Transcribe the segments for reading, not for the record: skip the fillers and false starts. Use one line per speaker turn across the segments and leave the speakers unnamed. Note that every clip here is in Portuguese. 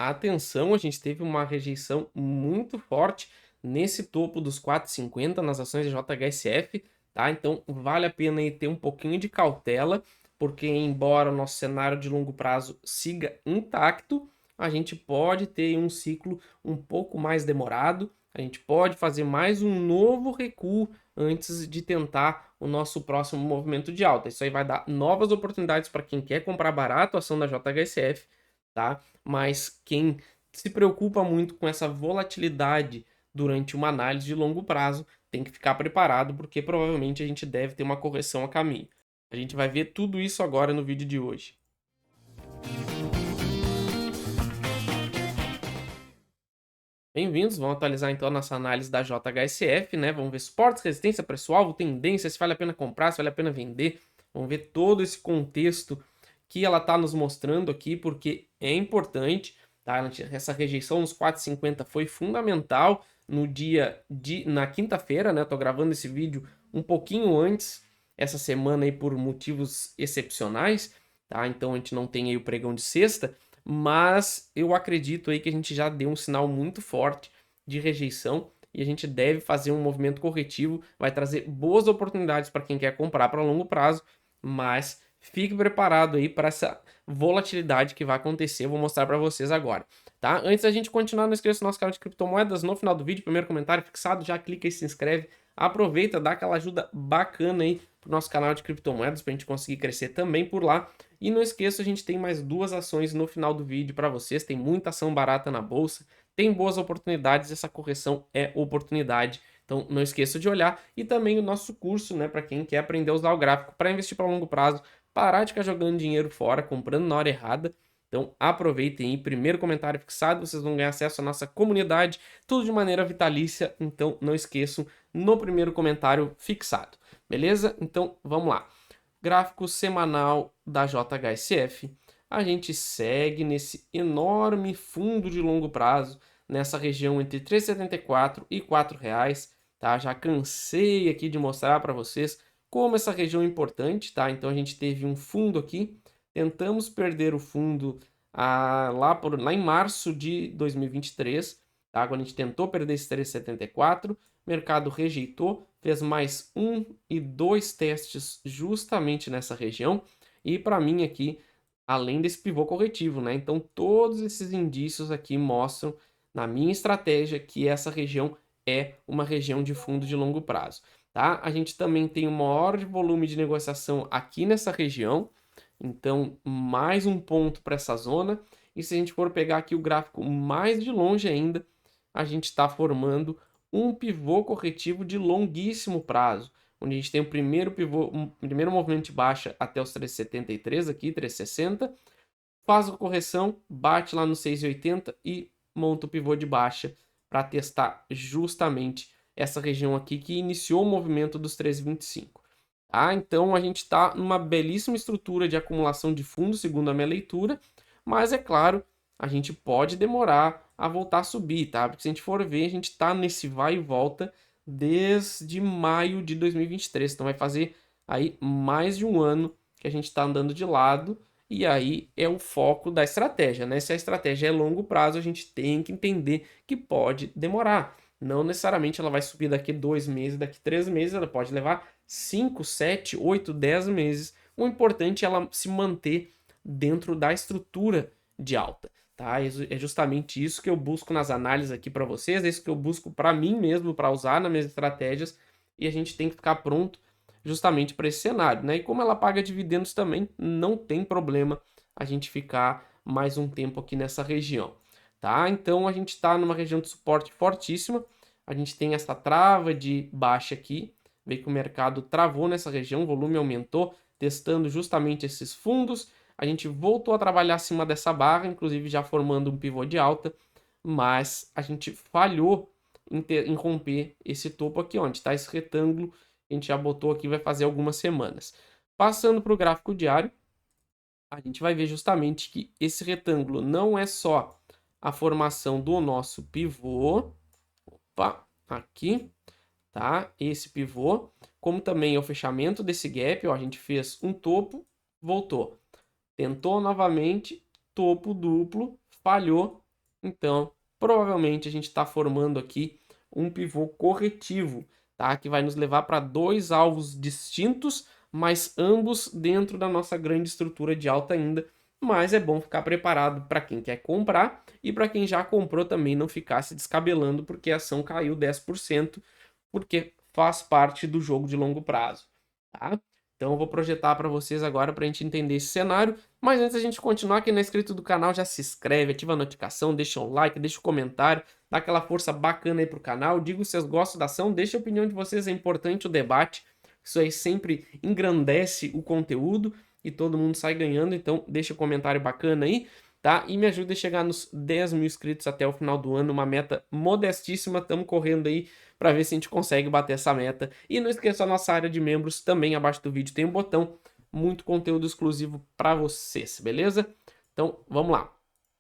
atenção, a gente teve uma rejeição muito forte nesse topo dos 4,50 nas ações de JHSF, tá? Então vale a pena aí ter um pouquinho de cautela, porque embora o nosso cenário de longo prazo siga intacto, a gente pode ter um ciclo um pouco mais demorado, a gente pode fazer mais um novo recuo antes de tentar o nosso próximo movimento de alta. Isso aí vai dar novas oportunidades para quem quer comprar barato a ação da JHSF, tá? Mas quem se preocupa muito com essa volatilidade durante uma análise de longo prazo tem que ficar preparado, porque provavelmente a gente deve ter uma correção a caminho. A gente vai ver tudo isso agora no vídeo de hoje. Bem-vindos, vamos atualizar então a nossa análise da JHSF, né? Vamos ver suportes, resistência, preço-alvo, tendência, se vale a pena comprar, se vale a pena vender. Vamos ver todo esse contexto que ela está nos mostrando aqui, porque é importante, tá? Essa rejeição nos 4,50 foi fundamental na quinta-feira, né? Eu tô gravando esse vídeo um pouquinho antes, essa semana aí por motivos excepcionais, tá? Então a gente não tem aí o pregão de sexta, mas eu acredito aí que a gente já deu um sinal muito forte de rejeição e a gente deve fazer um movimento corretivo, vai trazer boas oportunidades para quem quer comprar para longo prazo, mas fique preparado aí para essa volatilidade que vai acontecer, eu vou mostrar para vocês agora, tá? Antes da gente continuar, não esqueça do nosso canal de criptomoedas, no final do vídeo, primeiro comentário fixado, já clica e se inscreve, aproveita, dá aquela ajuda bacana aí pro nosso canal de criptomoedas para a gente conseguir crescer também por lá. E não esqueça, a gente tem mais duas ações no final do vídeo para vocês, tem muita ação barata na bolsa, tem boas oportunidades, essa correção é oportunidade. Então não esqueça de olhar e também o nosso curso, né, para quem quer aprender a usar o gráfico para investir para longo prazo, parar de ficar jogando dinheiro fora, comprando na hora errada. Então aproveitem aí, primeiro comentário fixado, vocês vão ganhar acesso à nossa comunidade, tudo de maneira vitalícia, então não esqueçam no primeiro comentário fixado. Beleza? Então vamos lá. Gráfico semanal da JHSF, a gente segue nesse enorme fundo de longo prazo, nessa região entre 3,74 e R$ 4, tá? Já cansei aqui de mostrar para vocês como essa região é importante, tá? Então a gente teve um fundo aqui, tentamos perder o fundo lá em março de 2023, tá? Quando a gente tentou perder esse 3,74, o mercado rejeitou, fez mais um e dois testes justamente nessa região. E para mim aqui, além desse pivô corretivo, né? Então todos esses indícios aqui mostram na minha estratégia que essa região é uma região de fundo de longo prazo, tá? A gente também tem um maior volume de negociação aqui nessa região, então mais um ponto para essa zona. E se a gente for pegar aqui o gráfico mais de longe ainda, a gente está formando um pivô corretivo de longuíssimo prazo, onde a gente tem o primeiro pivô, um primeiro movimento de baixa até os 3,73 aqui, 3,60, faz a correção, bate lá no 6,80 e monta o pivô de baixa para testar justamente essa região aqui que iniciou o movimento dos 3,25. Ah, então a gente está numa belíssima estrutura de acumulação de fundos, segundo a minha leitura, mas é claro, a gente pode demorar a voltar a subir, tá? Porque se a gente for ver, a gente está nesse vai e volta desde maio de 2023, então vai fazer aí mais de um ano que a gente está andando de lado, e aí é o foco da estratégia, né? Se a estratégia é longo prazo, a gente tem que entender que pode demorar. Não necessariamente ela vai subir daqui 2 meses, daqui 3 meses, ela pode levar 5, 7, 8, 10 meses. O importante é ela se manter dentro da estrutura de alta, tá? É justamente isso que eu busco nas análises aqui para vocês, é isso que eu busco para mim mesmo, para usar nas minhas estratégias, e a gente tem que ficar pronto justamente para esse cenário, né? E como ela paga dividendos também, não tem problema a gente ficar mais um tempo aqui nessa região, tá? Então a gente está numa região de suporte fortíssima, a gente tem essa trava de baixa aqui, vê que o mercado travou nessa região, o volume aumentou, testando justamente esses fundos, a gente voltou a trabalhar acima dessa barra, inclusive já formando um pivô de alta, mas a gente falhou em romper esse topo aqui, onde está esse retângulo que a gente já botou aqui, vai fazer algumas semanas. Passando para o gráfico diário, a gente vai ver justamente que esse retângulo não é só a formação do nosso pivô, opa, aqui, tá? Esse pivô, como também é o fechamento desse gap, ó, a gente fez um topo, voltou. Tentou novamente, topo duplo, falhou, Então, provavelmente a gente está formando aqui um pivô corretivo, tá? Que vai nos levar para dois alvos distintos, mas ambos dentro da nossa grande estrutura de alta ainda. Mas é bom ficar preparado para quem quer comprar e para quem já comprou também não ficar se descabelando porque a ação caiu 10%, porque faz parte do jogo de longo prazo, tá? Então eu vou projetar para vocês agora para a gente entender esse cenário. Mas antes da gente continuar, quem não é inscrito do canal já se inscreve, ativa a notificação, deixa um like, deixa um comentário, dá aquela força bacana aí pro canal. Digo se vocês gostam da ação, deixa a opinião de vocês, é importante o debate. Isso aí sempre engrandece o conteúdo e todo mundo sai ganhando, então deixa um comentário bacana aí, tá? E me ajuda a chegar nos 10 mil inscritos até o final do ano, uma meta modestíssima, estamos correndo aí para ver se a gente consegue bater essa meta. E não esqueça a nossa área de membros, também abaixo do vídeo tem um botão, muito conteúdo exclusivo para vocês, beleza? Então, vamos lá. O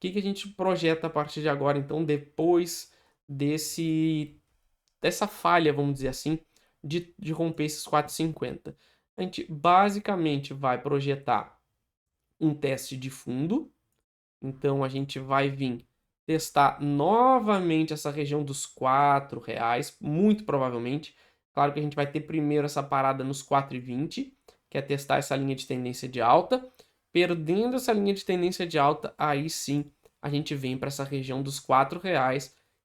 que a gente projeta a partir de agora, então, depois dessa falha, vamos dizer assim, de romper esses 4,50? A gente basicamente vai projetar um teste de fundo, então a gente vai vir testar novamente essa região dos R$ 4, muito provavelmente. Claro que a gente vai ter primeiro essa parada nos 4,20, que é testar essa linha de tendência de alta. Perdendo essa linha de tendência de alta, aí sim a gente vem para essa região dos R$ 4,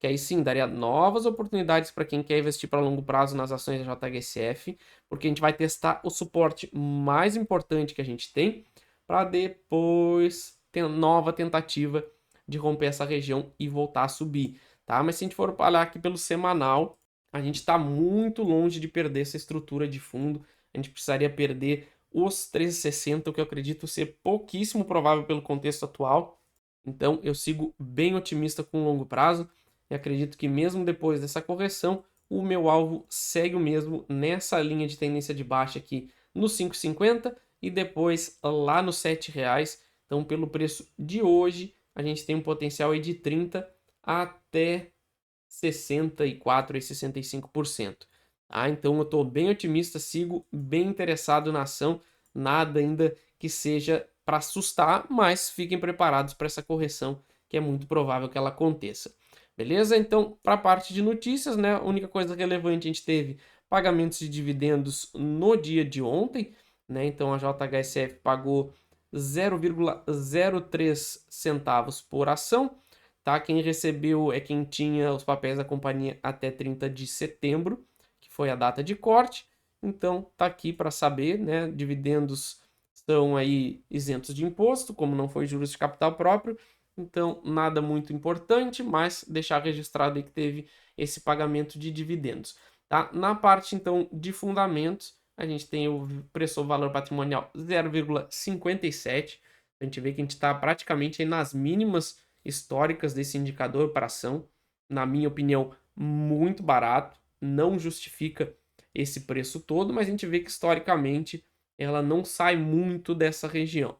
que aí sim daria novas oportunidades para quem quer investir para longo prazo nas ações da JHSF, porque a gente vai testar o suporte mais importante que a gente tem, para depois ter nova tentativa de romper essa região e voltar a subir, tá? Mas se a gente for olhar aqui pelo semanal, a gente está muito longe de perder essa estrutura de fundo. A gente precisaria perder os 13,60, o que eu acredito ser pouquíssimo provável pelo contexto atual. Então eu sigo bem otimista com o longo prazo e acredito que mesmo depois dessa correção, o meu alvo segue o mesmo nessa linha de tendência de baixa aqui no 5,50 e depois lá nos R$ 7. Então, pelo preço de hoje, a gente tem um potencial aí de 30 até 64 e 65%. Ah, então eu estou bem otimista, sigo bem interessado na ação, nada ainda que seja para assustar, mas fiquem preparados para essa correção, que é muito provável que ela aconteça. Beleza? Então, para a parte de notícias, né, a única coisa relevante a gente teve pagamentos de dividendos no dia de ontem, né? Então a JHSF pagou 0,03 centavos por ação, tá? Quem recebeu é quem tinha os papéis da companhia até 30 de setembro, que foi a data de corte. Então tá aqui para saber, né? Dividendos estão aí isentos de imposto, como não foi juros de capital próprio. Então nada muito importante, mas deixar registrado aí que teve esse pagamento de dividendos, tá? Na parte então de fundamentos, a gente tem o preço-valor patrimonial 0,57. A gente vê que a gente está praticamente aí nas mínimas históricas desse indicador para ação. Na minha opinião, muito barato, não justifica esse preço todo, mas a gente vê que historicamente ela não sai muito dessa região,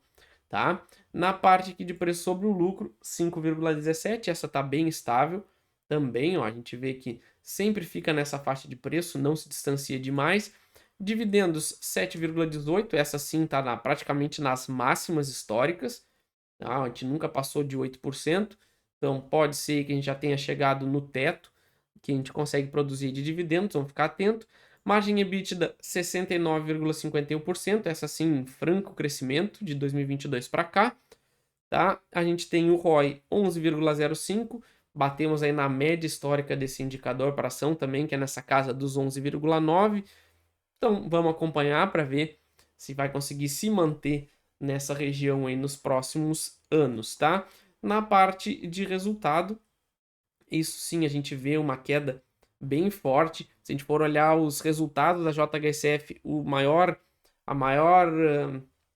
tá? Na parte aqui de preço sobre o lucro, 5,17, essa está bem estável também, ó, a gente vê que sempre fica nessa faixa de preço, não se distancia demais. Dividendos 7,18, essa sim está praticamente nas máximas históricas, tá? A gente nunca passou de 8%, então pode ser que a gente já tenha chegado no teto que a gente consegue produzir de dividendos, vamos ficar atento. Margem EBITDA 69,51%, essa sim em franco crescimento de 2022 para cá, tá? A gente tem o ROI 11,05, batemos aí na média histórica desse indicador para ação também, que é nessa casa dos 11,9. Então, vamos acompanhar para ver se vai conseguir se manter nessa região aí nos próximos anos, tá? Na parte de resultado, isso sim a gente vê uma queda bem forte. Se a gente for olhar os resultados da JHSF, a maior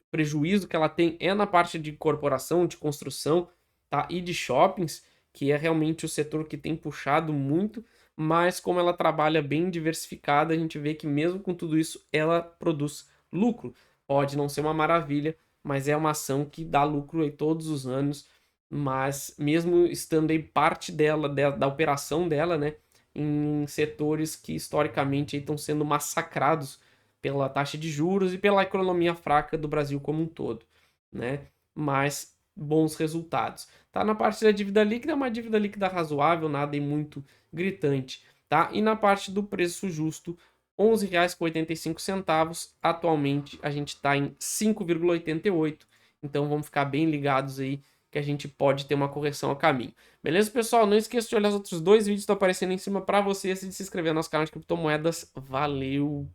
prejuízo que ela tem é na parte de corporação, de construção, tá? E de shoppings, que é realmente o setor que tem puxado muito, mas como ela trabalha bem diversificada, a gente vê que mesmo com tudo isso, ela produz lucro. Pode não ser uma maravilha, mas é uma ação que dá lucro aí todos os anos, mas mesmo estando aí parte dela, da operação dela, né, em setores que historicamente estão sendo massacrados pela taxa de juros e pela economia fraca do Brasil como um todo, né? Mas bons resultados, tá? Na parte da dívida líquida, é uma dívida líquida razoável, nada muito gritante, tá? E na parte do preço justo, R$ 11,85, atualmente a gente está em 5,88, então vamos ficar bem ligados aí que a gente pode ter uma correção a caminho. Beleza, pessoal? Não esqueça de olhar os outros dois vídeos que estão aparecendo em cima para você e de se inscrever no nosso canal de criptomoedas. Valeu!